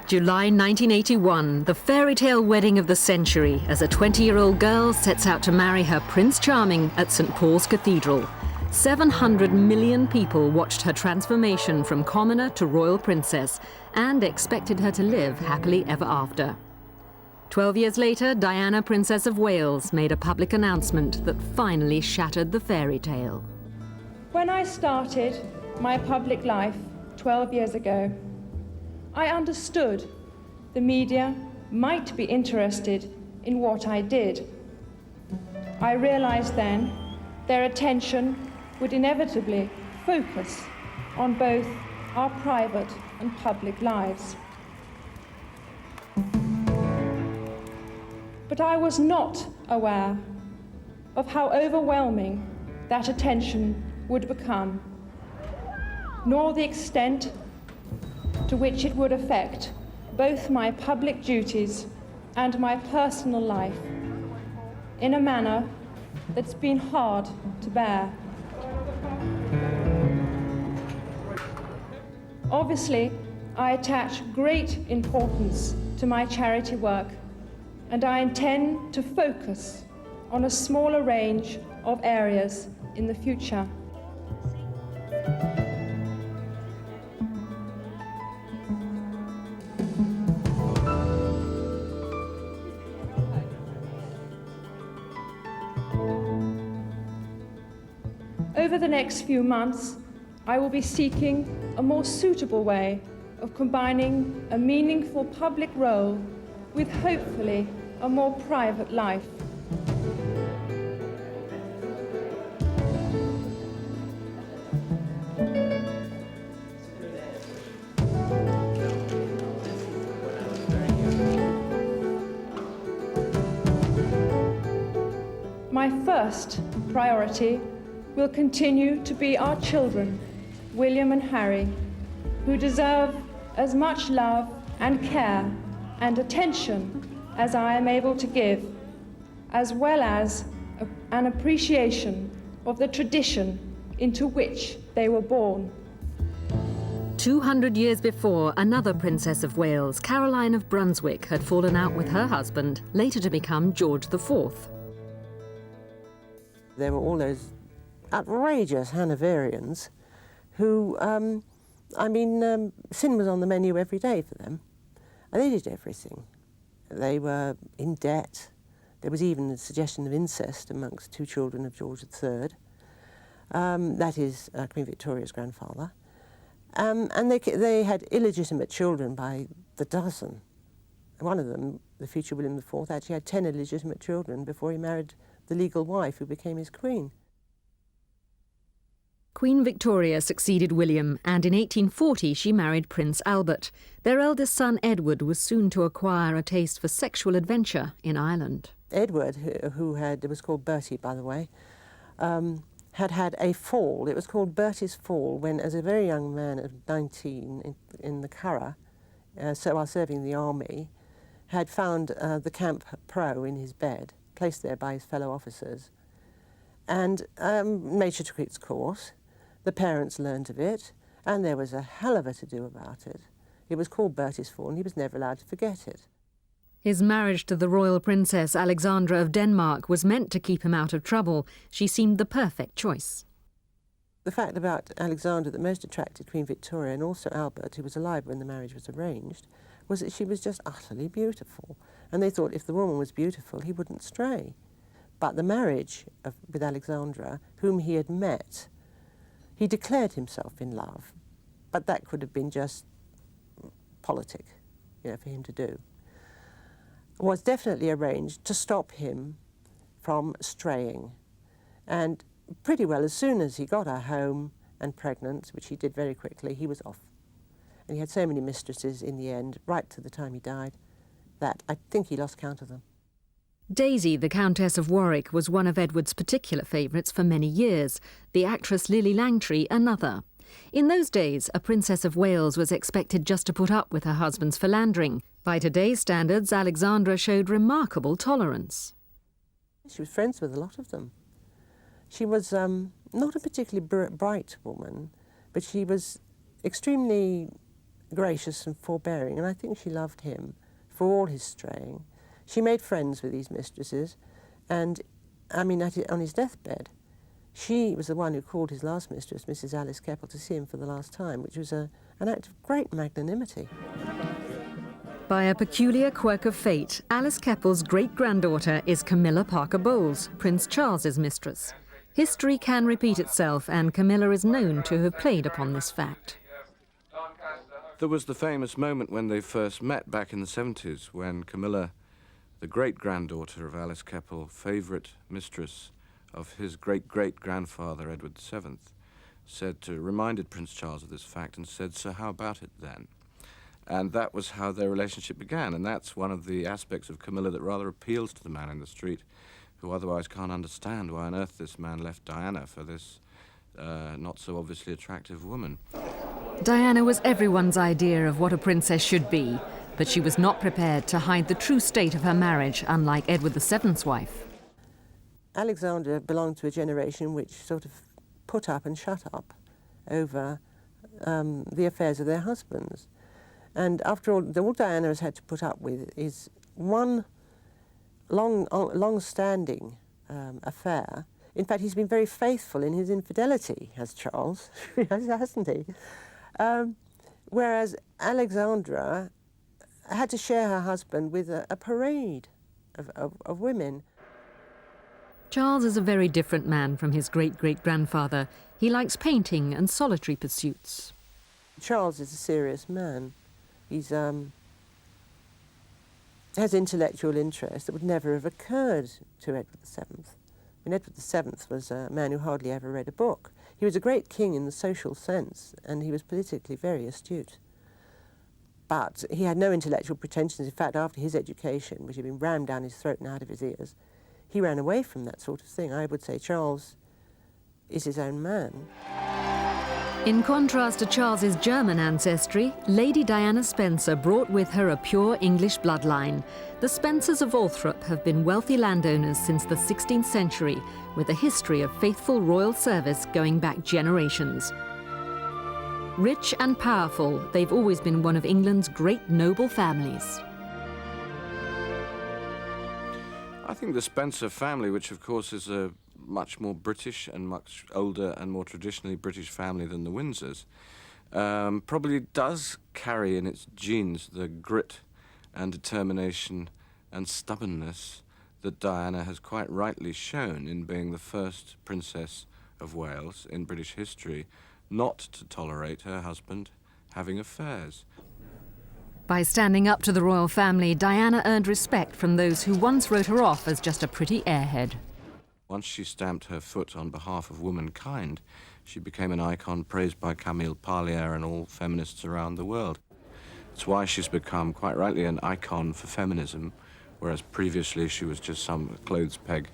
July 1981, the fairy tale wedding of the century, as a 20-year-old girl sets out to marry her Prince Charming at St. Paul's Cathedral. 700 million people watched her transformation from commoner to royal princess and expected her to live happily ever after. 12 years later, Diana, Princess of Wales, made a public announcement that finally shattered the fairy tale. When I started my public life 12 years ago, I understood the media might be interested in what I did. I realized then their attention would inevitably focus on both our private and public lives. But I was not aware of how overwhelming that attention would become, nor the extent to which it would affect both my public duties and my personal life in a manner that's been hard to bear. Obviously, I attach great importance to my charity work, and I intend to focus on a smaller range of areas in the future. Over the next few months, I will be seeking a more suitable way of combining a meaningful public role with hopefully a more private life. My first priority will continue to be our children, William and Harry, who deserve as much love and care and attention as I am able to give, as well as an appreciation of the tradition into which they were born. 200 years before, another Princess of Wales, Caroline of Brunswick, had fallen out with her husband, later to become George IV. There were all those outrageous Hanoverians who, sin was on the menu every day for them. And they did everything. They were in debt. There was even a suggestion of incest amongst two children of George III. That is Queen Victoria's grandfather. And they had illegitimate children by the dozen. One of them, the future William IV, actually had 10 illegitimate children before he married the legal wife who became his queen. Queen Victoria succeeded William, and in 1840 she married Prince Albert. Their eldest son Edward was soon to acquire a taste for sexual adventure in Ireland. Edward, who had, it was called Bertie by the way, had a fall. It was called Bertie's fall when, as a very young man of 19 in the Curragh, so while serving the army, had found the Camp Pro in his bed, placed there by his fellow officers. And nature took its course. The parents learned of it, and there was a hell of a to-do about it. It was called Bertie's fall, and he was never allowed to forget it. His marriage to the royal princess Alexandra of Denmark was meant to keep him out of trouble. She seemed the perfect choice. The fact about Alexandra that most attracted Queen Victoria, and also Albert, who was alive when the marriage was arranged, was that she was just utterly beautiful. And they thought if the woman was beautiful, he wouldn't stray. But the marriage with Alexandra, whom he had met, he declared himself in love, but that could have been just politic, for him to do, was definitely arranged to stop him from straying. And pretty well as soon as he got her home and pregnant, which he did very quickly, he was off. And he had so many mistresses in the end, right to the time he died, that I think he lost count of them. Daisy, the Countess of Warwick, was one of Edward's particular favourites for many years, the actress Lily Langtry another. In those days, a Princess of Wales was expected just to put up with her husband's philandering. By today's standards, Alexandra showed remarkable tolerance. She was friends with a lot of them. She was not a particularly bright woman, but she was extremely gracious and forbearing, and I think she loved him for all his straying. She made friends with these mistresses, and, I mean, on his deathbed, she was the one who called his last mistress, Mrs. Alice Keppel, to see him for the last time, which was an act of great magnanimity. By a peculiar quirk of fate, Alice Keppel's great-granddaughter is Camilla Parker Bowles, Prince Charles's mistress. History can repeat itself, and Camilla is known to have played upon this fact. There was the famous moment when they first met back in the 70s, when Camilla, the great-granddaughter of Alice Keppel, favourite mistress of his great-great-grandfather Edward VII, reminded Prince Charles of this fact and said, "So how about it then?" And that was how their relationship began, and that's one of the aspects of Camilla that rather appeals to the man in the street, who otherwise can't understand why on earth this man left Diana for this not so obviously attractive woman. Diana was everyone's idea of what a princess should be, but she was not prepared to hide the true state of her marriage, unlike Edward VII's wife. Alexandra belonged to a generation which sort of put up and shut up over the affairs of their husbands. And after all Diana has had to put up with is one long-standing affair. In fact, he's been very faithful in his infidelity, has Charles, hasn't he? Whereas Alexandra had to share her husband with a parade of women. Charles is a very different man from his great-great-grandfather. He likes painting and solitary pursuits. Charles is a serious man. He's has intellectual interests that would never have occurred to Edward VII. I mean, Edward VII was a man who hardly ever read a book. He was a great king in the social sense, and he was politically very astute. But he had no intellectual pretensions. In fact, after his education, which had been rammed down his throat and out of his ears, he ran away from that sort of thing. I would say Charles is his own man. In contrast to Charles's German ancestry, Lady Diana Spencer brought with her a pure English bloodline. The Spencers of Althorp have been wealthy landowners since the 16th century, with a history of faithful royal service going back generations. Rich and powerful, they've always been one of England's great noble families. I think the Spencer family, which of course is a much more British and much older and more traditionally British family than the Windsors, probably does carry in its genes the grit and determination and stubbornness that Diana has quite rightly shown in being the first Princess of Wales in British history not to tolerate her husband having affairs. By standing up to the royal family, Diana earned respect from those who once wrote her off as just a pretty airhead. Once she stamped her foot on behalf of womankind, she became an icon praised by Camille Parlier and all feminists around the world. It's why she's become, quite rightly, an icon for feminism, whereas previously she was just some clothes peg,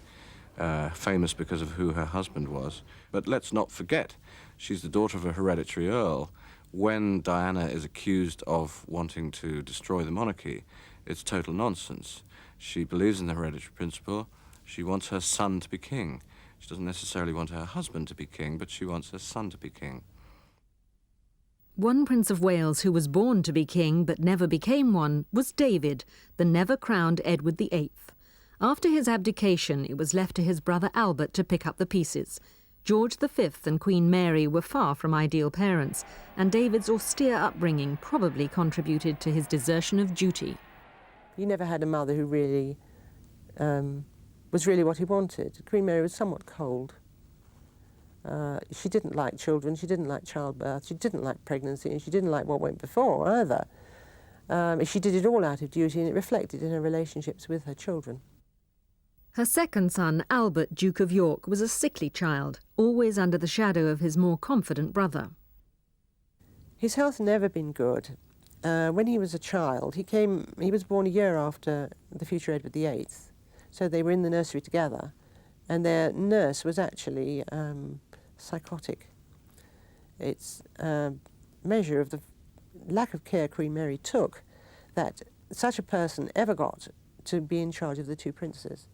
famous because of who her husband was. But let's not forget, she's the daughter of a hereditary earl. When Diana is accused of wanting to destroy the monarchy, it's total nonsense. She believes in the hereditary principle. She wants her son to be king. She doesn't necessarily want her husband to be king, but she wants her son to be king. One Prince of Wales who was born to be king but never became one was David, the never-crowned Edward VIII. After his abdication, it was left to his brother Albert to pick up the pieces. George V and Queen Mary were far from ideal parents, and David's austere upbringing probably contributed to his desertion of duty. He never had a mother who really was really what he wanted. Queen Mary was somewhat cold. She didn't like children, she didn't like childbirth, she didn't like pregnancy, and she didn't like what went before either. She did it all out of duty, and it reflected in her relationships with her children. Her second son, Albert, Duke of York, was a sickly child, always under the shadow of his more confident brother. His health had never been good. When he was a child, he was born a year after the future Edward VIII, so they were in the nursery together, and their nurse was actually psychotic. It's a measure of the lack of care Queen Mary took that such a person ever got to be in charge of the two princes.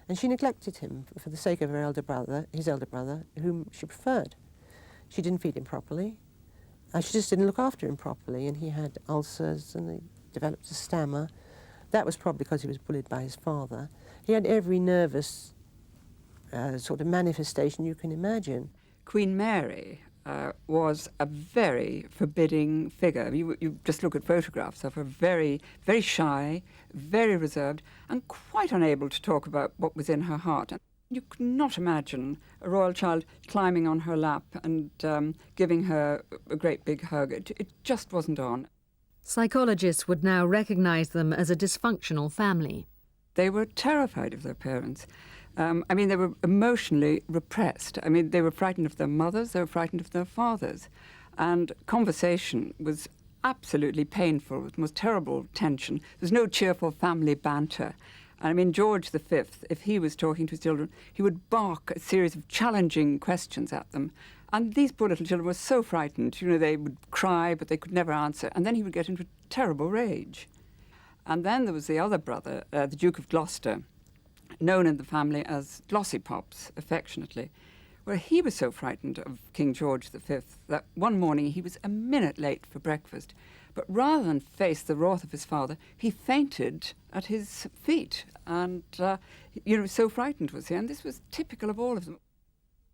And she neglected him for the sake of her his elder brother, whom she preferred. She didn't feed him properly. She just didn't look after him properly, and he had ulcers and he developed a stammer. That was probably because he was bullied by his father. He had every nervous sort of manifestation you can imagine. Queen Mary was a very forbidding figure. You just look at photographs of her, very, very shy, very reserved, and quite unable to talk about what was in her heart. You could not imagine a royal child climbing on her lap and giving her a great big hug. It just wasn't on. Psychologists would now recognise them as a dysfunctional family. They were terrified of their parents. They were emotionally repressed. They were frightened of their mothers, they were frightened of their fathers. And conversation was absolutely painful, with the most terrible tension. There's no cheerful family banter. George V, if he was talking to his children, he would bark a series of challenging questions at them. And these poor little children were so frightened. They would cry, but they could never answer. And then he would get into a terrible rage. And then there was the other brother, the Duke of Gloucester, known in the family as Glossy Pops, affectionately, where he was so frightened of King George V that one morning he was a minute late for breakfast. But rather than face the wrath of his father, he fainted at his feet. And, so frightened was he. And this was typical of all of them.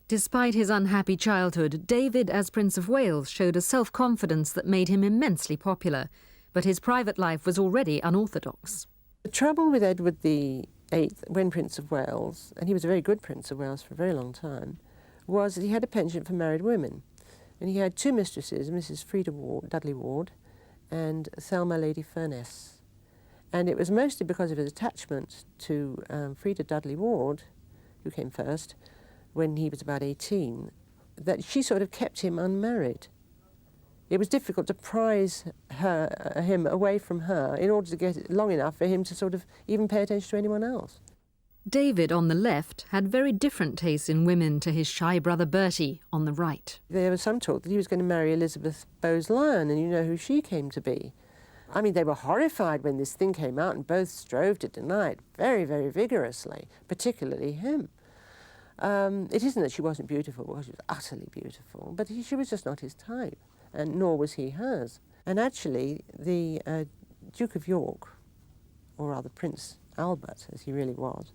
Despite his unhappy childhood, David, as Prince of Wales, showed a self-confidence that made him immensely popular. But his private life was already unorthodox. The trouble with Edward VIII, when Prince of Wales, and he was a very good Prince of Wales for a very long time, was that he had a penchant for married women. And he had two mistresses, Mrs. Dudley Ward and Thelma Lady Furness. And it was mostly because of his attachment to Frida Dudley Ward, who came first, when he was about 18, that she sort of kept him unmarried. It was difficult to prize him away from her in order to get it long enough for him to sort of even pay attention to anyone else. David, on the left, had very different tastes in women to his shy brother Bertie on the right. There was some talk that he was going to marry Elizabeth Bowes-Lyon, and you know who she came to be. They were horrified when this thing came out, and both strove to deny it very, very vigorously, particularly him. It isn't that she wasn't beautiful, because she was utterly beautiful, but she was just not his type, and nor was he hers. And actually, the Duke of York, or rather Prince Albert, as he really was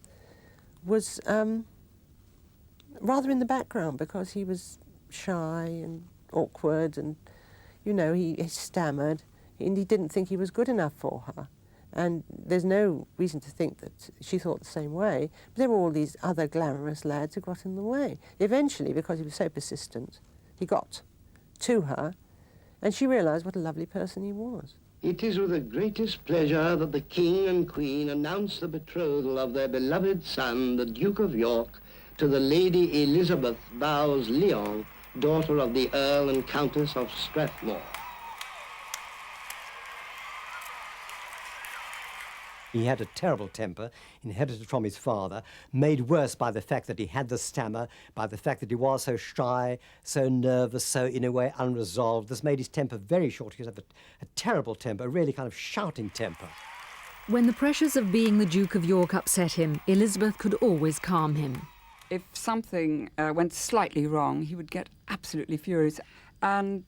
rather in the background, because he was shy and awkward, and, he stammered, and he didn't think he was good enough for her. And there's no reason to think that she thought the same way. But there were all these other glamorous lads who got in the way. Eventually, because he was so persistent, he got to her, and she realised what a lovely person he was. It is with the greatest pleasure that the King and Queen announce the betrothal of their beloved son, the Duke of York, to the Lady Elizabeth Bowes-Lyon, daughter of the Earl and Countess of Strathmore. He had a terrible temper, inherited from his father, made worse by the fact that he had the stammer, by the fact that he was so shy, so nervous, so, in a way, unresolved. This made his temper very short. He had a terrible temper, a really kind of shouting temper. When the pressures of being the Duke of York upset him, Elizabeth could always calm him. If something went slightly wrong, he would get absolutely furious. And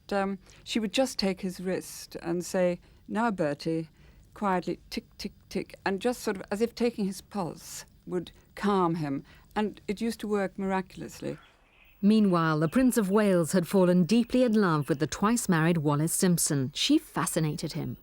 she would just take his wrist and say, "Now, Bertie," quietly, tick, tick, tick, and just sort of as if taking his pulse would calm him. And it used to work miraculously. Meanwhile, the Prince of Wales had fallen deeply in love with the twice-married Wallis Simpson. She fascinated him.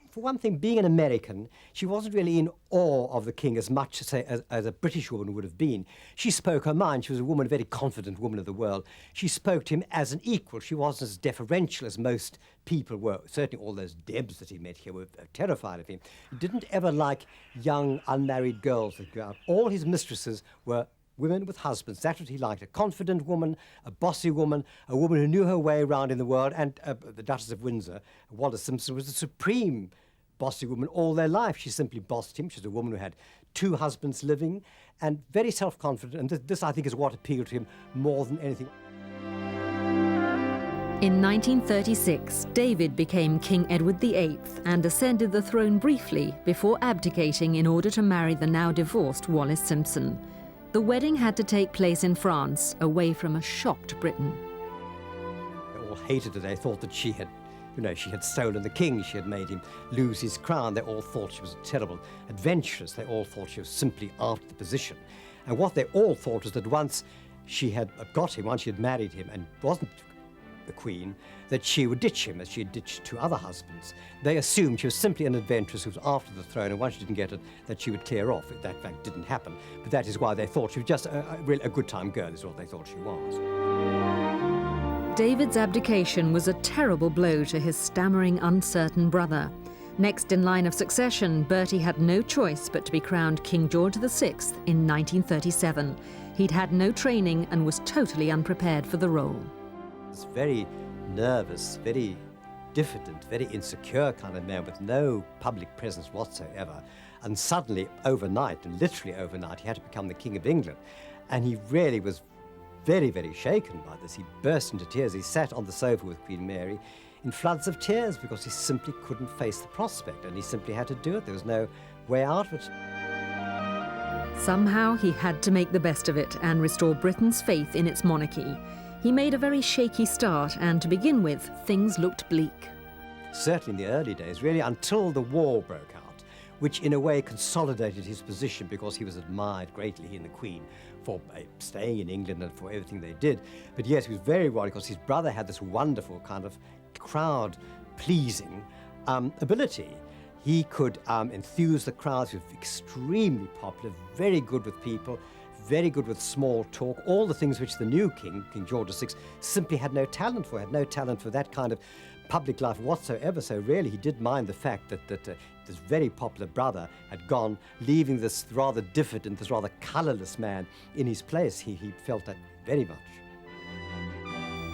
For one thing, being an American, she wasn't really in awe of the king as much, say, as a British woman would have been. She spoke her mind. She was a woman, a very confident woman of the world. She spoke to him as an equal. She wasn't as deferential as most people were. Certainly all those Debs that he met here were terrified of him. He didn't ever like young, unmarried girls that grew up. All his mistresses were women with husbands. That's what he liked. A confident woman, a bossy woman, a woman who knew her way around in the world. And the Duchess of Windsor, Wallis Simpson, was the supreme bossy woman all their life. She simply bossed him. She's a woman who had two husbands living and very self-confident. And this, I think, is what appealed to him more than anything. In 1936, David became King Edward VIII and ascended the throne briefly before abdicating in order to marry the now divorced Wallis Simpson. The wedding had to take place in France, away from a shocked Britain. They all hated her. They thought that she had stolen the king. She had made him lose his crown. They all thought she was a terrible adventuress. They all thought she was simply after the position. And what they all thought was that once she had got him, once she had married him and wasn't the queen, that she would ditch him as she had ditched two other husbands. They assumed she was simply an adventuress who was after the throne, and once she didn't get it, that she would clear off. That fact didn't happen. But that is why they thought she was just a good time girl, is what they thought she was. David's abdication was a terrible blow to his stammering, uncertain brother. Next in line of succession, Bertie had no choice but to be crowned King George VI in 1937. He'd had no training and was totally unprepared for the role. This very nervous, very diffident, very insecure kind of man with no public presence whatsoever. And suddenly, overnight, and literally overnight, he had to become the King of England. And he really was very, very shaken by this. He burst into tears. He sat on the sofa with Queen Mary in floods of tears because he simply couldn't face the prospect, and he simply had to do it. There was no way out of it. Somehow he had to make the best of it and restore Britain's faith in its monarchy. He made a very shaky start, and to begin with, things looked bleak. Certainly in the early days, really until the war broke out, which in a way consolidated his position because he was admired greatly, he and the Queen, for staying in England and for everything they did. But yes, he was very worried because his brother had this wonderful kind of crowd-pleasing ability. He could enthuse the crowds. He was extremely popular, very good with people, very good with small talk, all the things which the new king, King George VI, simply had no talent for, that kind of public life whatsoever. So really he did mind the fact that this very popular brother had gone, leaving this rather diffident, this rather colourless man in his place. He felt that very much.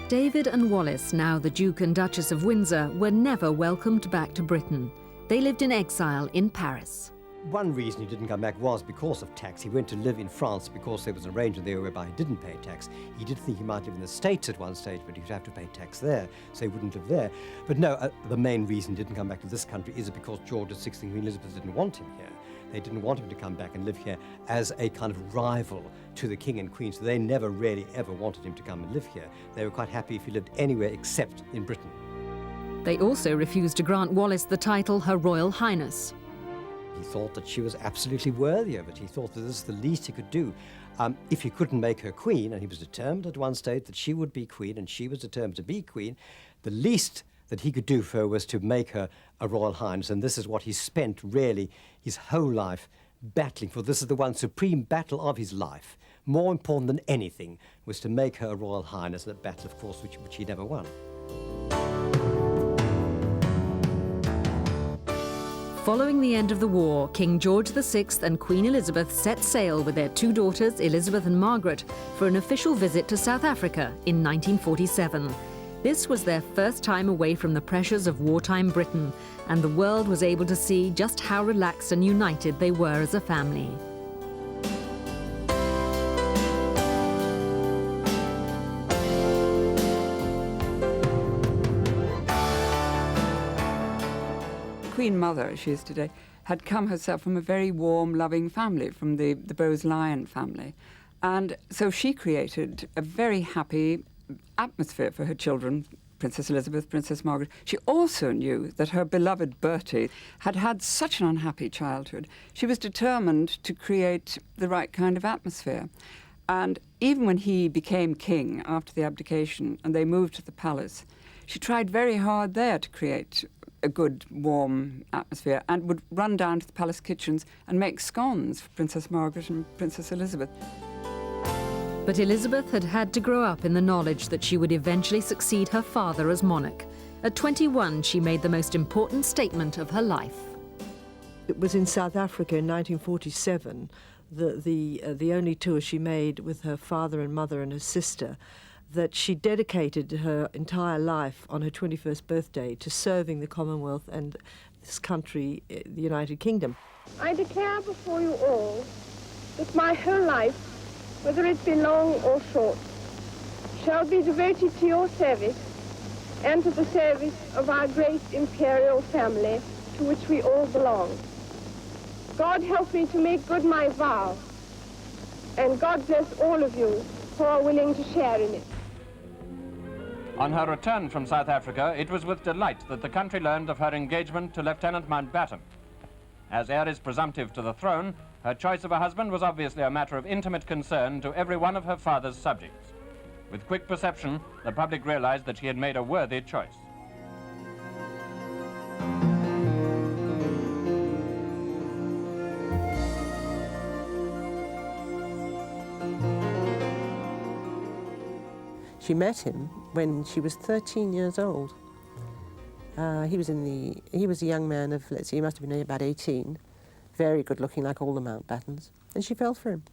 David and Wallis, now the Duke and Duchess of Windsor, were never welcomed back to Britain. They lived in exile in Paris. One reason he didn't come back was because of tax. He went to live in France because there was an arrangement there whereby he didn't pay tax. He did think he might live in the States at one stage, but he would have to pay tax there, so he wouldn't live there. But no, the main reason he didn't come back to this country is because George VI and Queen Elizabeth didn't want him here. They didn't want him to come back and live here as a kind of rival to the King and Queen, so they never really ever wanted him to come and live here. They were quite happy if he lived anywhere except in Britain. They also refused to grant Wallis the title Her Royal Highness. He thought that she was absolutely worthy of it. He thought that this is the least he could do. If he couldn't make her queen, and he was determined at one stage that she would be queen, and she was determined to be queen, the least that he could do for her was to make her a royal highness, and this is what he spent really his whole life battling for. This is the one supreme battle of his life. More important than anything was to make her a royal highness, and a battle, of course, which he never won. Following the end of the war, King George VI and Queen Elizabeth set sail with their two daughters, Elizabeth and Margaret, for an official visit to South Africa in 1947. This was their first time away from the pressures of wartime Britain, and the world was able to see just how relaxed and united they were as a family. Queen Mother, as she is today, had come herself from a very warm, loving family, from the Bowes-Lyon family. And so she created a very happy atmosphere for her children, Princess Elizabeth, Princess Margaret. She also knew that her beloved Bertie had had such an unhappy childhood. She was determined to create the right kind of atmosphere. And even when he became king after the abdication and they moved to the palace, she tried very hard there to create a good, warm atmosphere, and would run down to the palace kitchens and make scones for Princess Margaret and Princess Elizabeth. But Elizabeth had had to grow up in the knowledge that she would eventually succeed her father as monarch. At 21, she made the most important statement of her life. It was in South Africa in 1947, the only tour she made with her father and mother and her sister, that she dedicated her entire life on her 21st birthday to serving the Commonwealth and this country, the United Kingdom. I declare before you all that my whole life, whether it be long or short, shall be devoted to your service and to the service of our great imperial family to which we all belong. God help me to make good my vow, and God bless all of you who are willing to share in it. On her return from South Africa, it was with delight that the country learned of her engagement to Lieutenant Mountbatten. As heiress presumptive to the throne, her choice of a husband was obviously a matter of intimate concern to every one of her father's subjects. With quick perception, the public realized that she had made a worthy choice. She met him when she was 13 years old. He was a young man of, let's see, he must have been about 18, very good looking like all the Mountbattens, and she fell for him.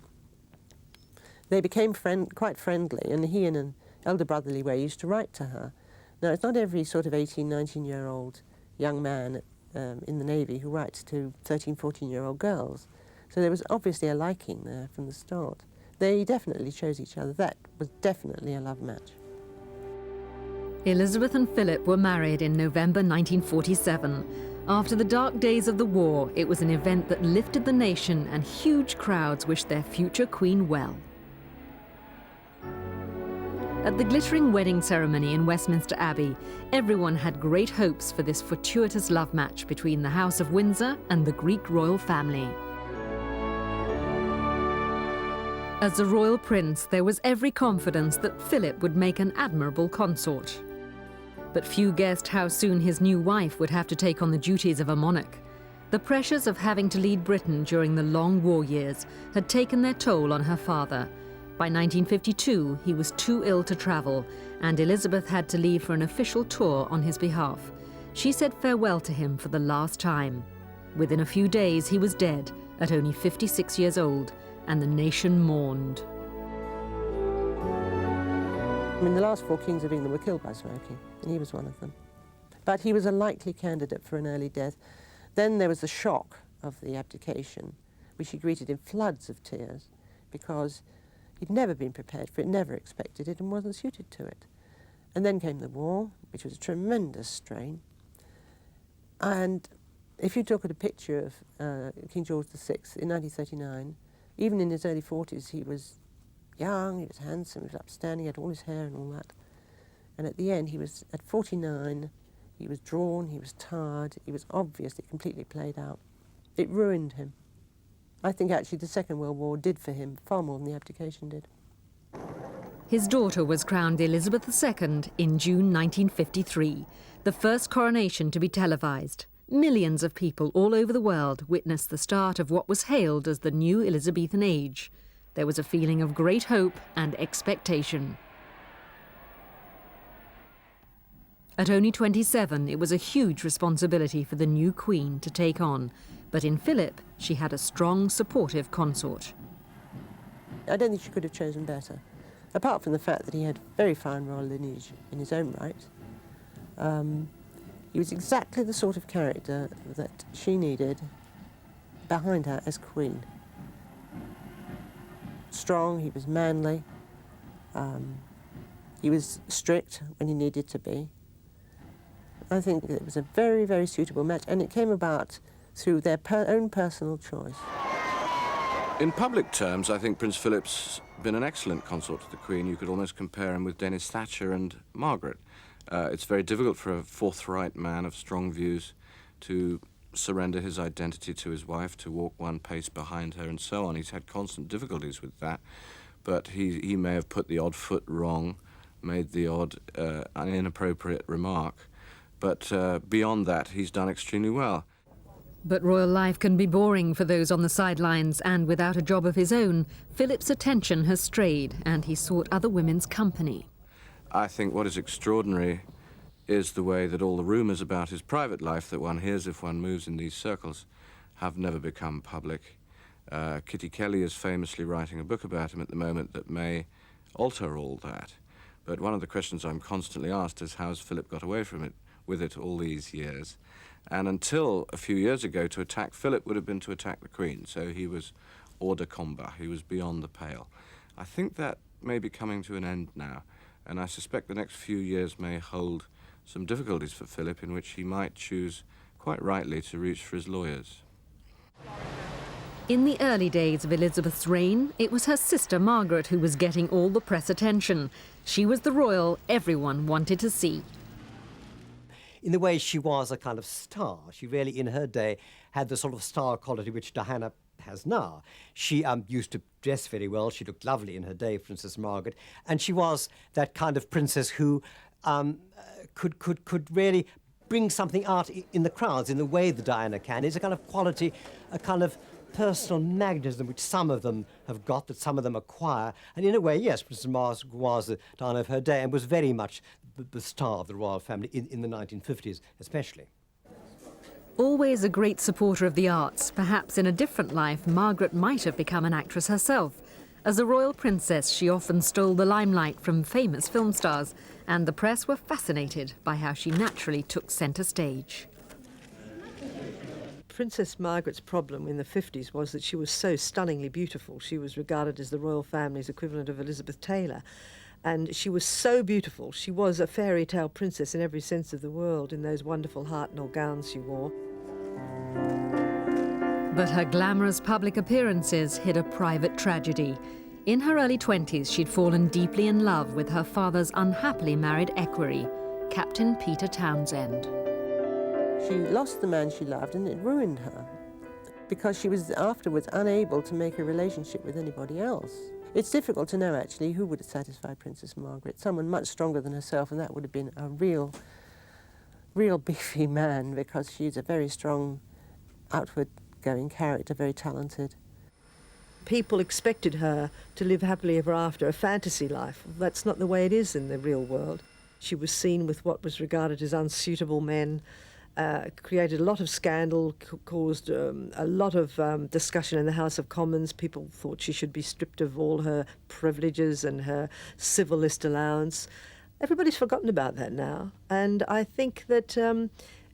They became quite friendly, and he in an elder brotherly way used to write to her. Now, it's not every sort of 18, 19-year-old young man in the Navy who writes to 13, 14-year-old girls. So there was obviously a liking there from the start. They definitely chose each other. That was definitely a love match. Elizabeth and Philip were married in November 1947. After the dark days of the war, it was an event that lifted the nation, and huge crowds wished their future queen well. At the glittering wedding ceremony in Westminster Abbey, everyone had great hopes for this fortuitous love match between the House of Windsor and the Greek royal family. As the royal prince, there was every confidence that Philip would make an admirable consort. But few guessed how soon his new wife would have to take on the duties of a monarch. The pressures of having to lead Britain during the long war years had taken their toll on her father. By 1952, he was too ill to travel, and Elizabeth had to leave for an official tour on his behalf. She said farewell to him for the last time. Within a few days, he was dead, at only 56 years old, and the nation mourned. I mean, the last 4 kings of England were killed by smoking, and he was one of them. But he was a likely candidate for an early death. Then there was the shock of the abdication, which he greeted in floods of tears, because he'd never been prepared for it, never expected it, and wasn't suited to it. And then came the war, which was a tremendous strain. And if you look at a picture of King George VI in 1939, even in his early 40s, he was young, he was handsome, he was upstanding, he had all his hair and all that. And at the end, he was at 49, he was drawn, he was tired, he was obviously completely played out. It ruined him. I think actually the Second World War did for him far more than the abdication did. His daughter was crowned Elizabeth II in June 1953, the first coronation to be televised. Millions of people all over the world witnessed the start of what was hailed as the new Elizabethan age. There was a feeling of great hope and expectation. At only 27, it was a huge responsibility for the new queen to take on, but in Philip, she had a strong, supportive consort. I don't think she could have chosen better, apart from the fact that he had very fine royal lineage in his own right. He was exactly the sort of character that she needed behind her as queen. Strong, he was manly, he was strict when he needed to be. I think it was a very, very suitable match, and it came about through their own personal choice. In public terms, I think Prince Philip's been an excellent consort to the Queen. You could almost compare him with Dennis Thatcher and Margaret. It's very difficult for a forthright man of strong views to surrender his identity to his wife, to walk one pace behind her and so on. He's had constant difficulties with that, but he may have put the odd foot wrong, made the odd inappropriate remark, but beyond that, he's done extremely well. But royal life can be boring for those on the sidelines, and without a job of his own, Philip's attention has strayed, and he sought other women's company. I think what is extraordinary is the way that all the rumours about his private life that one hears if one moves in these circles have never become public. Kitty Kelly is famously writing a book about him at the moment that may alter all that. But one of the questions I'm constantly asked is, how's Philip got away from it, with it all these years? And until a few years ago, to attack Philip would have been to attack the Queen, so he was hors de combat, he was beyond the pale. I think that may be coming to an end now, and I suspect the next few years may hold some difficulties for Philip in which he might choose, quite rightly, to reach for his lawyers. In the early days of Elizabeth's reign, it was her sister Margaret who was getting all the press attention. She was the royal everyone wanted to see. In the way she was a kind of star. She really, in her day, had the sort of star quality which Diana has now. She used to dress very well. She looked lovely in her day, Princess Margaret. And she was that kind of princess who could really bring something out in the crowds in the way that Diana can. It's a kind of quality, a kind of personal magnetism which some of them have got, that some of them acquire. And in a way, yes, Princess Margaret was the Diana of her day and was very much the star of the royal family in the 1950s especially. Always a great supporter of the arts, perhaps in a different life, Margaret might have become an actress herself. As a royal princess, she often stole the limelight from famous film stars, and the press were fascinated by how she naturally took centre stage. Princess Margaret's problem in the 50s was that she was so stunningly beautiful. She was regarded as the royal family's equivalent of Elizabeth Taylor. And she was so beautiful. She was a fairy tale princess in every sense of the word in those wonderful Hartnell gowns she wore. But her glamorous public appearances hid a private tragedy. In her early 20s, she'd fallen deeply in love with her father's unhappily married equerry, Captain Peter Townsend. She lost the man she loved and it ruined her because she was afterwards unable to make a relationship with anybody else. It's difficult to know, actually, who would have satisfied Princess Margaret. Someone much stronger than herself, and that would have been a real beefy man, because she's a very strong, outward-going character, very talented. People expected her to live happily ever after, a fantasy life. That's not the way it is in the real world. She was seen with what was regarded as unsuitable men, created a lot of scandal, caused a lot of discussion in the House of Commons. People thought she should be stripped of all her privileges and her civil list allowance. Everybody's forgotten about that now, and I think that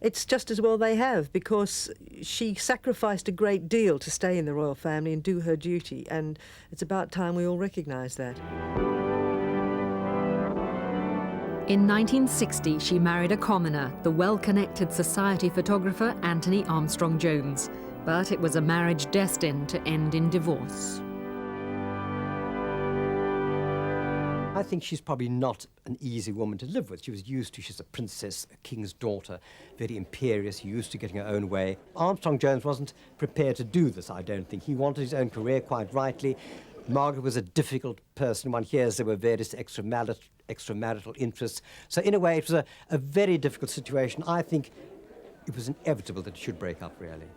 it's just as well they have, because she sacrificed a great deal to stay in the royal family and do her duty, and it's about time we all recognise that. In 1960, she married a commoner, the well-connected society photographer Anthony Armstrong-Jones. But it was a marriage destined to end in divorce. I think she's probably not an easy woman to live with. She was used to, she's a princess, a king's daughter, very imperious, used to getting her own way. Armstrong-Jones wasn't prepared to do this, I don't think. He wanted his own career, quite rightly. Margaret was a difficult person. One hears there were various extramarital interests. So in a way, it was a very difficult situation. I think it was inevitable that it should break up, really.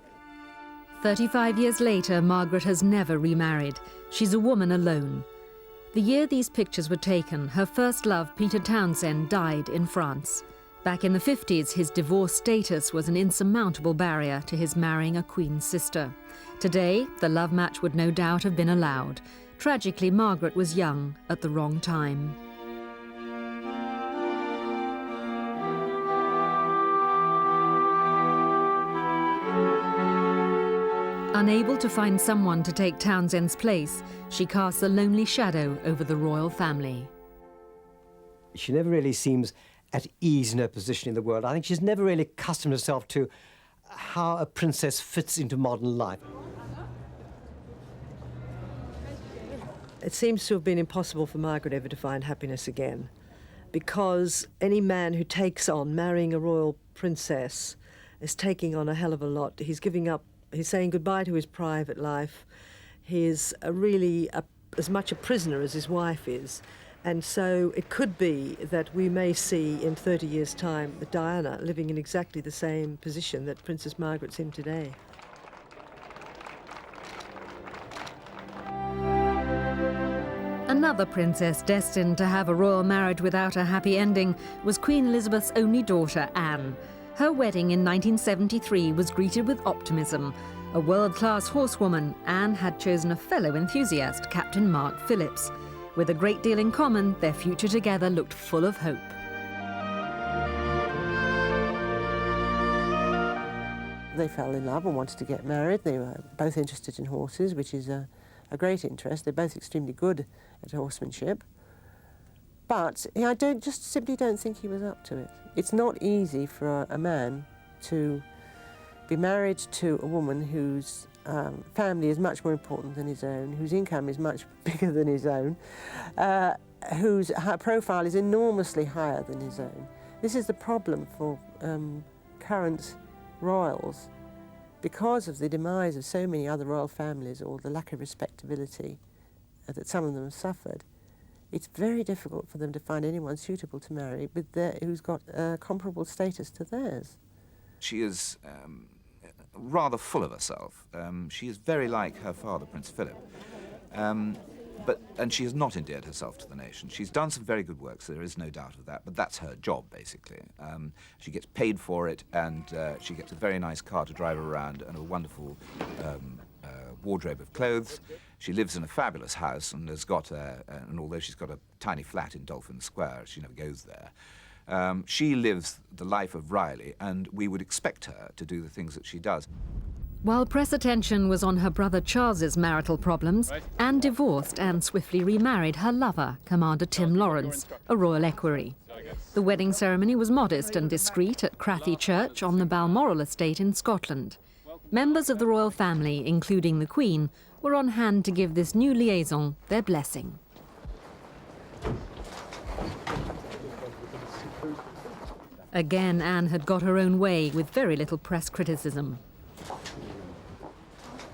35 years later, Margaret has never remarried. She's a woman alone. The year these pictures were taken, her first love, Peter Townsend, died in France. Back in the 50s, his divorce status was an insurmountable barrier to his marrying a Queen's sister. Today, the love match would no doubt have been allowed. Tragically, Margaret was young at the wrong time. Unable to find someone to take Townsend's place, she casts a lonely shadow over the royal family. She never really seems at ease in her position in the world. I think she's never really accustomed herself to how a princess fits into modern life. It seems to have been impossible for Margaret ever to find happiness again, because any man who takes on marrying a royal princess is taking on a hell of a lot. He's giving up, he's saying goodbye to his private life. He's really as much a prisoner as his wife is. And so it could be that we may see in 30 years' time Diana living in exactly the same position that Princess Margaret's in today. Another princess destined to have a royal marriage without a happy ending was Queen Elizabeth's only daughter, Anne. Her wedding in 1973 was greeted with optimism. A world-class horsewoman, Anne had chosen a fellow enthusiast, Captain Mark Phillips. With a great deal in common, their future together looked full of hope. They fell in love and wanted to get married. They were both interested in horses, which is a great interest. They're both extremely good at horsemanship. But I simply don't think he was up to it. It's not easy for a man to be married to a woman whose family is much more important than his own, whose income is much bigger than his own, whose profile is enormously higher than his own. This is the problem for current royals. Because of the demise of so many other royal families, or the lack of respectability that some of them have suffered, it's very difficult for them to find anyone suitable to marry who's got comparable status to theirs. She is rather full of herself. She is very like her father, Prince Philip. And she has not endeared herself to the nation. She's done some very good work, so there is no doubt of that, but that's her job, basically. She gets paid for it, and she gets a very nice car to drive around and a wonderful wardrobe of clothes. She lives in a fabulous house and has got and although she's got a tiny flat in Dolphin Square, she never goes there. She lives the life of Riley, and we would expect her to do the things that she does. While press attention was on her brother Charles's marital problems, Anne divorced and swiftly remarried her lover, Commander Tim Lawrence, a royal equerry. The wedding ceremony was modest and discreet at Crathy Church on the Balmoral estate in Scotland. Members of the royal family, including the Queen, were on hand to give this new liaison their blessing. Again, Anne had got her own way with very little press criticism.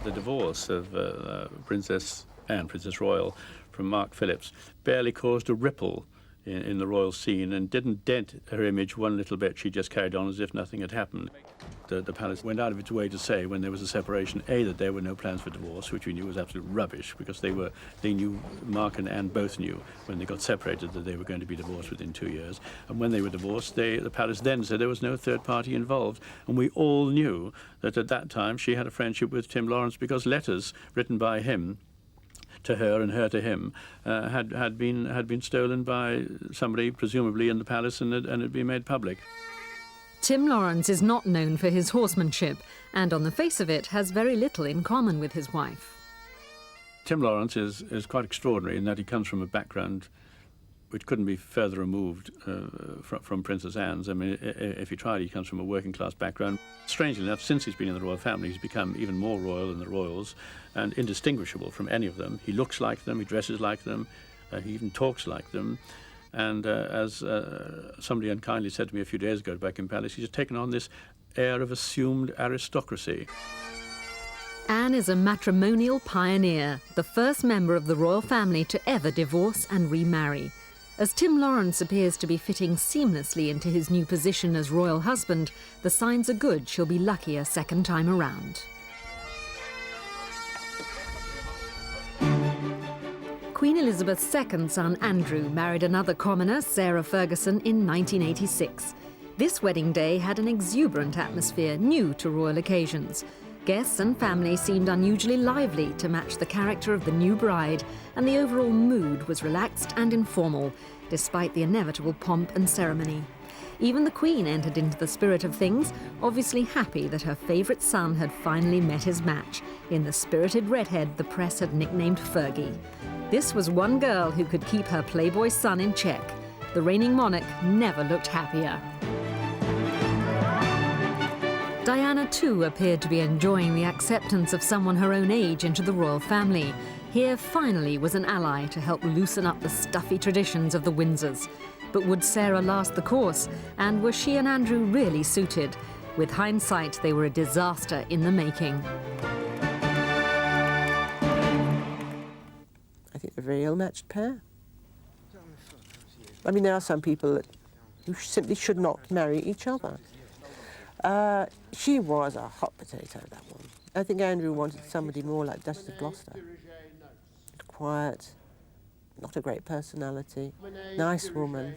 The divorce of Princess Anne, Princess Royal, from Mark Phillips barely caused a ripple in the royal scene and didn't dent her image one little bit. She just carried on as if nothing had happened. The palace went out of its way to say, when there was a separation, A, that there were no plans for divorce, which we knew was absolute rubbish, because they knew, Mark and Anne both knew, when they got separated, that they were going to be divorced within 2 years. And when they were divorced, the palace then said there was no third party involved. And we all knew that at that time she had a friendship with Tim Lawrence, because letters written by him to her and her to him had been stolen by somebody, presumably in the palace, and had been made public. Tim Lawrence is not known for his horsemanship, and on the face of it has very little in common with his wife. Tim Lawrence is quite extraordinary in that he comes from a background which couldn't be further removed from Princess Anne's. I mean, if he tried, he comes from a working-class background. Strangely enough, since he's been in the royal family, he's become even more royal than the royals and indistinguishable from any of them. He looks like them, he dresses like them, he even talks like them. And as somebody unkindly said to me a few days ago at Buckingham Palace, he's taken on this air of assumed aristocracy. Anne is a matrimonial pioneer, the first member of the royal family to ever divorce and remarry. As Tim Lawrence appears to be fitting seamlessly into his new position as royal husband, the signs are good she'll be lucky a second time around. Queen Elizabeth's second son, Andrew, married another commoner, Sarah Ferguson, in 1986. This wedding day had an exuberant atmosphere new to royal occasions. Guests and family seemed unusually lively to match the character of the new bride, and the overall mood was relaxed and informal, despite the inevitable pomp and ceremony. Even the Queen entered into the spirit of things, obviously happy that her favourite son had finally met his match in the spirited redhead the press had nicknamed Fergie. This was one girl who could keep her playboy son in check. The reigning monarch never looked happier. Diana too appeared to be enjoying the acceptance of someone her own age into the royal family. Here finally was an ally to help loosen up the stuffy traditions of the Windsors. But would Sarah last the course? And were she and Andrew really suited? With hindsight, they were a disaster in the making. I think they're a very ill-matched pair. I mean, there are some people who simply should not marry each other. She was a hot potato, that one. I think Andrew wanted somebody more like Duchess of Gloucester. Quiet, not a great personality, nice woman.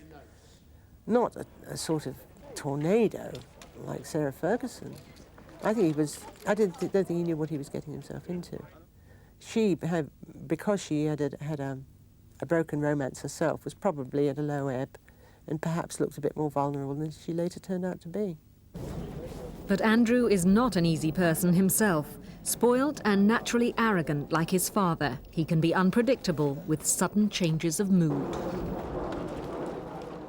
Not a sort of tornado like Sarah Ferguson. I think I don't think he knew what he was getting himself into. Because she had a broken romance herself, was probably at a low ebb and perhaps looked a bit more vulnerable than she later turned out to be. But Andrew is not an easy person himself. Spoilt and naturally arrogant like his father, he can be unpredictable with sudden changes of mood.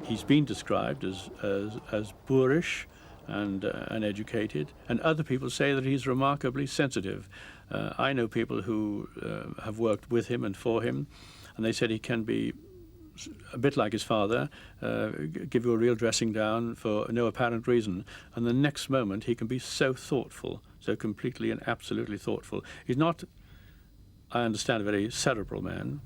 He's been described as boorish and uneducated, and other people say that he's remarkably sensitive. I know people who have worked with him and for him, and they said he can be a bit like his father, give you a real dressing down for no apparent reason, and the next moment he can be so thoughtful, so completely and absolutely thoughtful. He's not, I understand, a very cerebral man.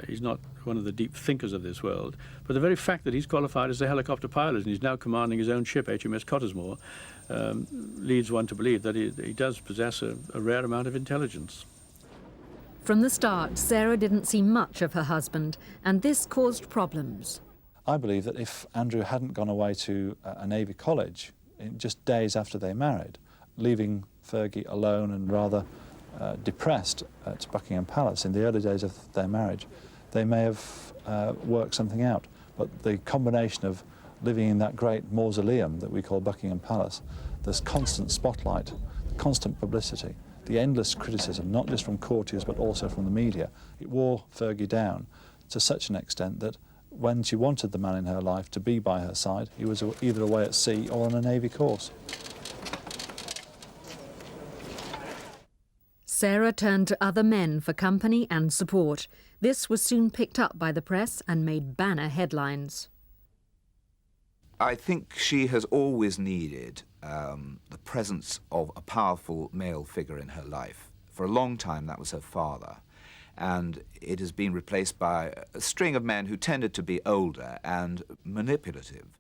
He's not one of the deep thinkers of this world, but the very fact that he's qualified as a helicopter pilot and he's now commanding his own ship, HMS Cottesmore, leads one to believe that he does possess a rare amount of intelligence. From the start, Sarah didn't see much of her husband, and this caused problems. I believe that if Andrew hadn't gone away to a Navy college just days after they married, leaving Fergie alone and rather depressed at Buckingham Palace in the early days of their marriage, they may have worked something out. But the combination of living in that great mausoleum that we call Buckingham Palace, this constant spotlight, constant publicity, the endless criticism, not just from courtiers but also from the media, it wore Fergie down to such an extent that when she wanted the man in her life to be by her side, he was either away at sea or on a Navy course. Sarah turned to other men for company and support. This was soon picked up by the press and made banner headlines. I think she has always needed the presence of a powerful male figure in her life. For a long time, that was her father. And it has been replaced by a string of men who tended to be older and manipulative.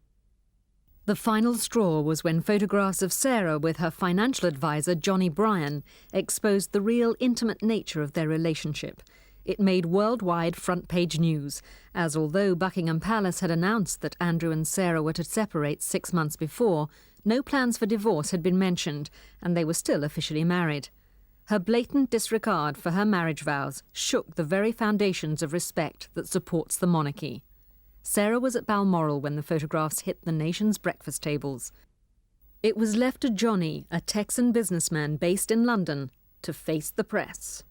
The final straw was when photographs of Sarah with her financial advisor, Johnny Bryan, exposed the real intimate nature of their relationship. It made worldwide front-page news, as although Buckingham Palace had announced that Andrew and Sarah were to separate 6 months before, no plans for divorce had been mentioned, and they were still officially married. Her blatant disregard for her marriage vows shook the very foundations of respect that supports the monarchy. Sarah was at Balmoral when the photographs hit the nation's breakfast tables. It was left to Johnny, a Texan businessman based in London, to face the press.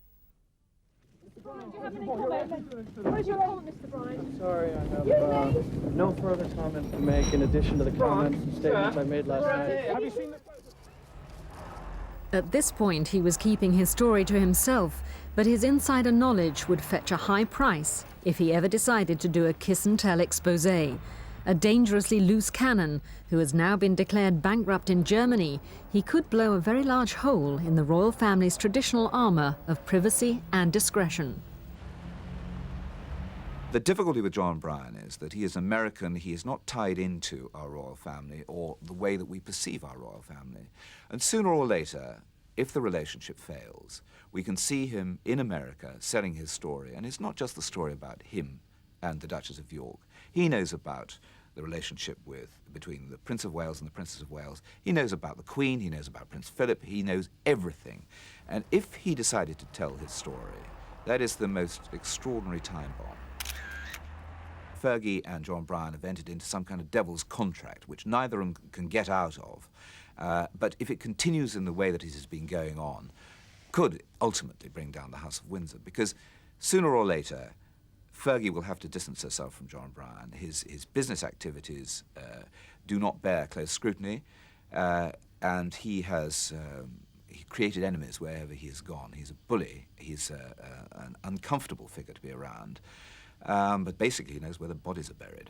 What is your comment, Mr. Bryan? Sorry, I have no further comment to make in addition to the comments and statements I made last night. Have you seen the... At this point, he was keeping his story to himself, but his insider knowledge would fetch a high price if he ever decided to do a kiss-and-tell exposé. A dangerously loose cannon, who has now been declared bankrupt in Germany, he could blow a very large hole in the royal family's traditional armour of privacy and discretion. The difficulty with John Bryan is that he is American, he is not tied into our royal family or the way that we perceive our royal family. And sooner or later, if the relationship fails, we can see him in America selling his story. And it's not just the story about him and the Duchess of York. He knows about the relationship between the Prince of Wales and the Princess of Wales. He knows about the Queen, he knows about Prince Philip, he knows everything. And if he decided to tell his story, that is the most extraordinary time bomb. Fergie and John Bryan have entered into some kind of devil's contract, which neither of them can get out of. But if it continues in the way that it has been going on, could ultimately bring down the House of Windsor, because sooner or later, Fergie will have to distance herself from John Bryan. His business activities do not bear close scrutiny, and he created enemies wherever he has gone. He's a bully. He's an uncomfortable figure to be around, but basically he knows where the bodies are buried.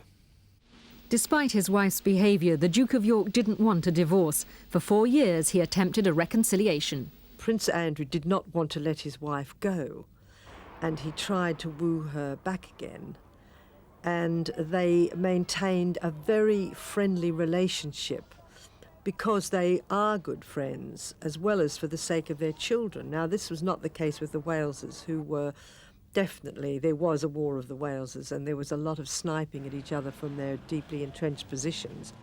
Despite his wife's behaviour, the Duke of York didn't want a divorce. For 4 years, he attempted a reconciliation. Prince Andrew did not want to let his wife go, and he tried to woo her back again. And they maintained a very friendly relationship because they are good friends, as well as for the sake of their children. Now, this was not the case with the Waleses, who were definitely, there was a war of the Waleses, and there was a lot of sniping at each other from their deeply entrenched positions.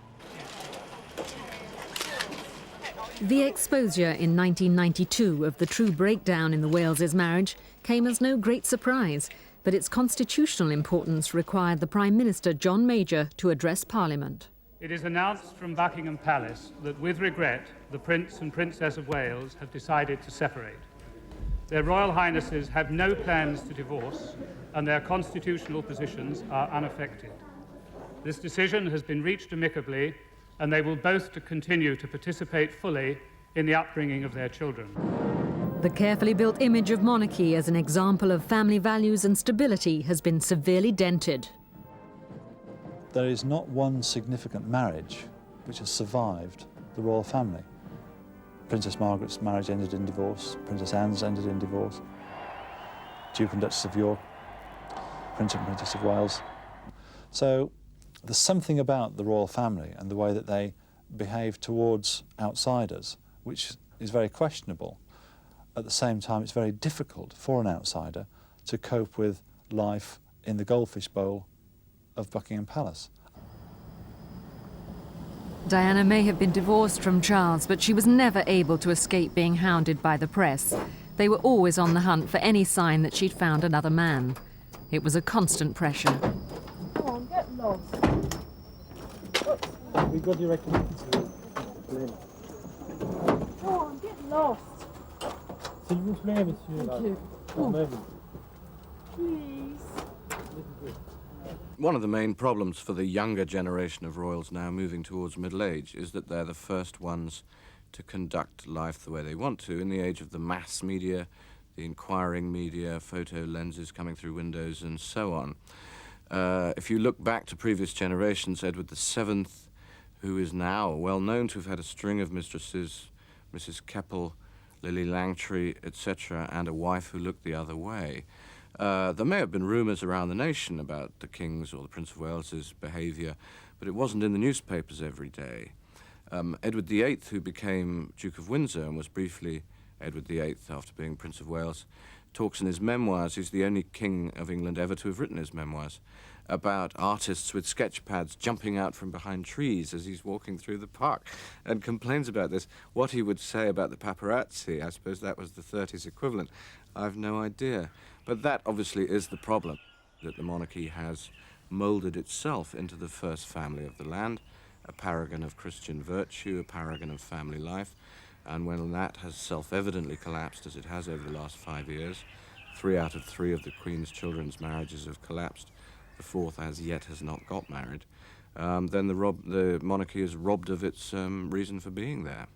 The exposure in 1992 of the true breakdown in the Waleses' marriage came as no great surprise, but its constitutional importance required the Prime Minister, John Major, to address Parliament. It is announced from Buckingham Palace that, with regret, the Prince and Princess of Wales have decided to separate. Their Royal Highnesses have no plans to divorce, and their constitutional positions are unaffected. This decision has been reached amicably, and they will both continue to participate fully in the upbringing of their children. The carefully built image of monarchy as an example of family values and stability has been severely dented. There is not one significant marriage which has survived the royal family. Princess Margaret's marriage ended in divorce, Princess Anne's ended in divorce, Duke and Duchess of York, Prince and Princess of Wales. So there's something about the royal family and the way that they behave towards outsiders which is very questionable. At the same time, it's very difficult for an outsider to cope with life in the goldfish bowl of Buckingham Palace. Diana may have been divorced from Charles, but she was never able to escape being hounded by the press. They were always on the hunt for any sign that she'd found another man. It was a constant pressure. Come on, get lost. We got direct connections to the plane. Come on, get lost. S'il vous plaît, monsieur. Thank you. Quand même. Please. One of the main problems for the younger generation of royals now moving towards middle age is that they're the first ones to conduct life the way they want to in the age of the mass media, the inquiring media, photo lenses coming through windows, and so on. If you look back to previous generations, Edward VII, who is now well known to have had a string of mistresses, Mrs. Keppel, Lily Langtry, etc., and a wife who looked the other way. There may have been rumours around the nation about the King's or the Prince of Wales's behaviour, but it wasn't in the newspapers every day. Edward VIII, who became Duke of Windsor and was briefly Edward VIII after being Prince of Wales, talks in his memoirs, he's the only king of England ever to have written his memoirs, about artists with sketch pads jumping out from behind trees as he's walking through the park, and complains about this. What he would say about the paparazzi, I suppose that was the 30s equivalent, I've no idea. But that obviously is the problem, that the monarchy has moulded itself into the first family of the land, a paragon of Christian virtue, a paragon of family life, and when that has self-evidently collapsed, as it has over the last 5 years, 3 out of 3 of the Queen's children's marriages have collapsed, the 4th as yet has not got married, then the monarchy is robbed of its reason for being there.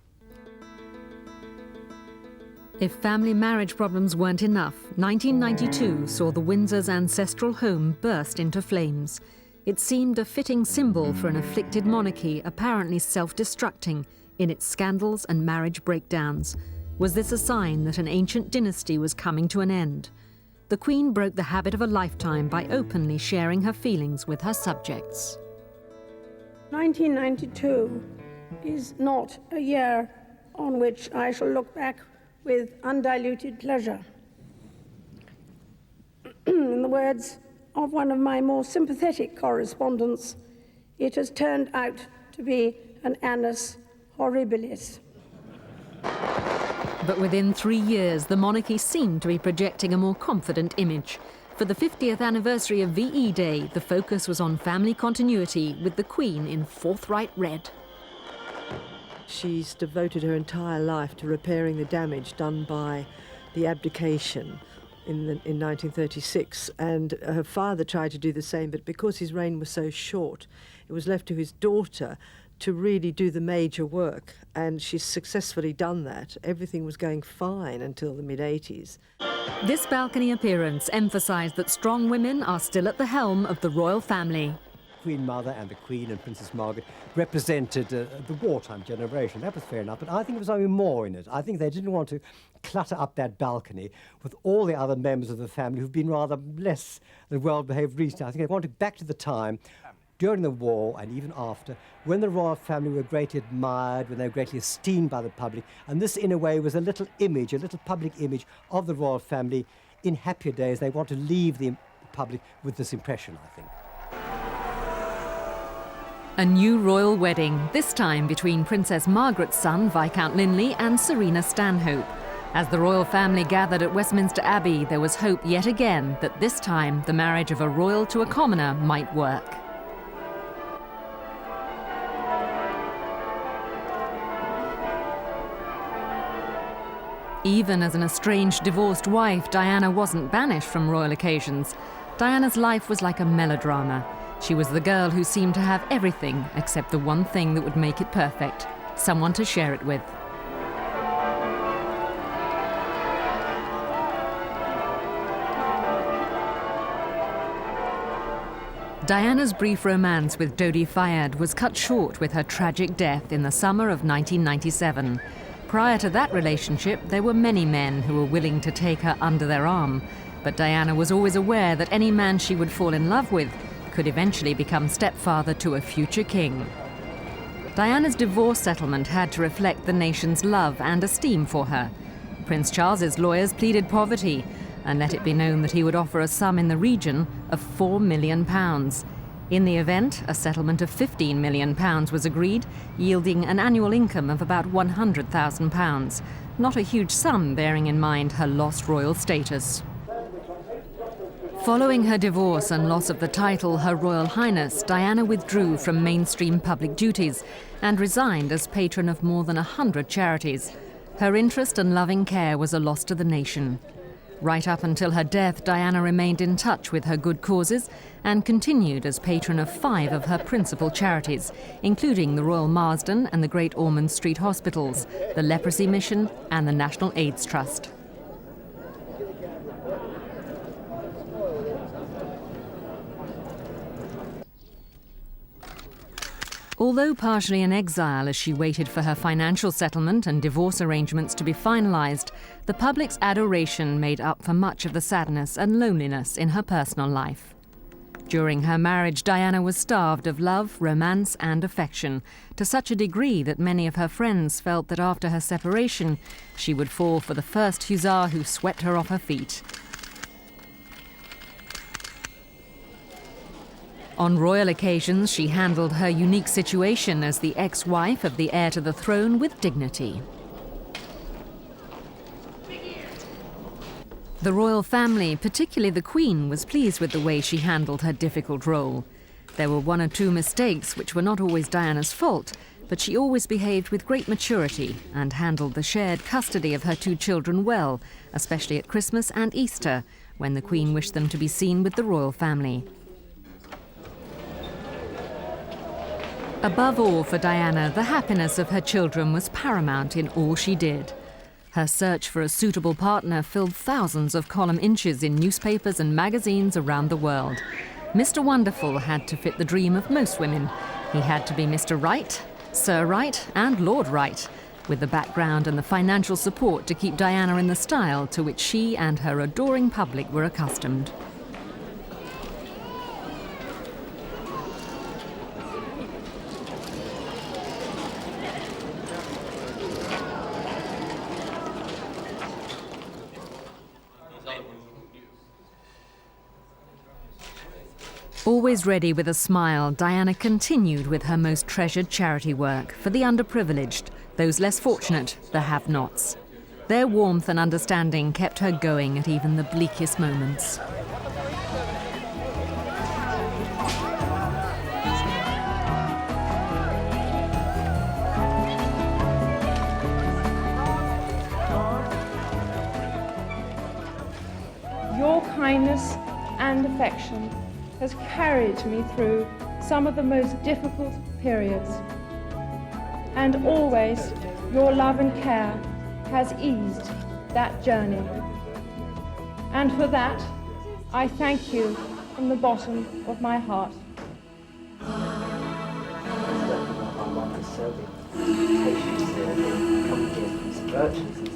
If family marriage problems weren't enough, 1992 saw the Windsor's ancestral home burst into flames. It seemed a fitting symbol for an afflicted monarchy apparently self-destructing in its scandals and marriage breakdowns. Was this a sign that an ancient dynasty was coming to an end? The Queen broke the habit of a lifetime by openly sharing her feelings with her subjects. 1992 is not a year on which I shall look back with undiluted pleasure. In the words of one of my more sympathetic correspondents, it has turned out to be an annus horribilis. But within 3 years, the monarchy seemed to be projecting a more confident image. For the 50th anniversary of VE Day, the focus was on family continuity, with the Queen in forthright red. She's devoted her entire life to repairing the damage done by the abdication in 1936, and her father tried to do the same, but because his reign was so short, it was left to his daughter to really do the major work, and she's successfully done that. Everything was going fine until the mid-80s. This balcony appearance emphasised that strong women are still at the helm of the royal family. Queen Mother and the Queen and Princess Margaret represented the wartime generation. That was fair enough, but I think there was only more in it. I think they didn't want to clutter up that balcony with all the other members of the family who've been rather less than well-behaved recently. I think they wanted back to the time during the war and even after, when the royal family were greatly admired, when they were greatly esteemed by the public, and this in a way was a little image, a little public image of the royal family. In happier days, they want to leave the public with this impression, I think. A new royal wedding, this time between Princess Margaret's son, Viscount Linley, and Serena Stanhope. As the royal family gathered at Westminster Abbey, there was hope yet again that this time the marriage of a royal to a commoner might work. Even as an estranged divorced wife, Diana wasn't banished from royal occasions. Diana's life was like a melodrama. She was the girl who seemed to have everything except the one thing that would make it perfect, someone to share it with. Diana's brief romance with Dodi Fayed was cut short with her tragic death in the summer of 1997. Prior to that relationship, there were many men who were willing to take her under their arm, but Diana was always aware that any man she would fall in love with could eventually become stepfather to a future king. Diana's divorce settlement had to reflect the nation's love and esteem for her. Prince Charles's lawyers pleaded poverty and let it be known that he would offer a sum in the region of £4 million. In the event, a settlement of £15 million was agreed, yielding an annual income of about £100,000. Not a huge sum, bearing in mind her lost royal status. Following her divorce and loss of the title Her Royal Highness, Diana withdrew from mainstream public duties and resigned as patron of more than 100 charities. Her interest and loving care was a loss to the nation. Right up until her death, Diana remained in touch with her good causes and continued as patron of 5 of her principal charities, including the Royal Marsden and the Great Ormond Street Hospitals, the Leprosy Mission and the National AIDS Trust. Although partially in exile as she waited for her financial settlement and divorce arrangements to be finalised, the public's adoration made up for much of the sadness and loneliness in her personal life. During her marriage, Diana was starved of love, romance and affection, to such a degree that many of her friends felt that after her separation, she would fall for the first hussar who swept her off her feet. On royal occasions, she handled her unique situation as the ex-wife of the heir to the throne with dignity. The royal family, particularly the Queen, was pleased with the way she handled her difficult role. There were 1 or 2 mistakes which were not always Diana's fault, but she always behaved with great maturity and handled the shared custody of her 2 children well, especially at Christmas and Easter, when the Queen wished them to be seen with the royal family. Above all for Diana, the happiness of her children was paramount in all she did. Her search for a suitable partner filled thousands of column inches in newspapers and magazines around the world. Mr. Wonderful had to fit the dream of most women. He had to be Mr. Right, Sir Right and Lord Right, with the background and the financial support to keep Diana in the style to which she and her adoring public were accustomed. Always ready with a smile, Diana continued with her most treasured charity work for the underprivileged, those less fortunate, the have-nots. Their warmth and understanding kept her going at even the bleakest moments. Your kindness and affection has carried me through some of the most difficult periods. And always your love and care has eased that journey. And for that, I thank you from the bottom of my heart. Patience,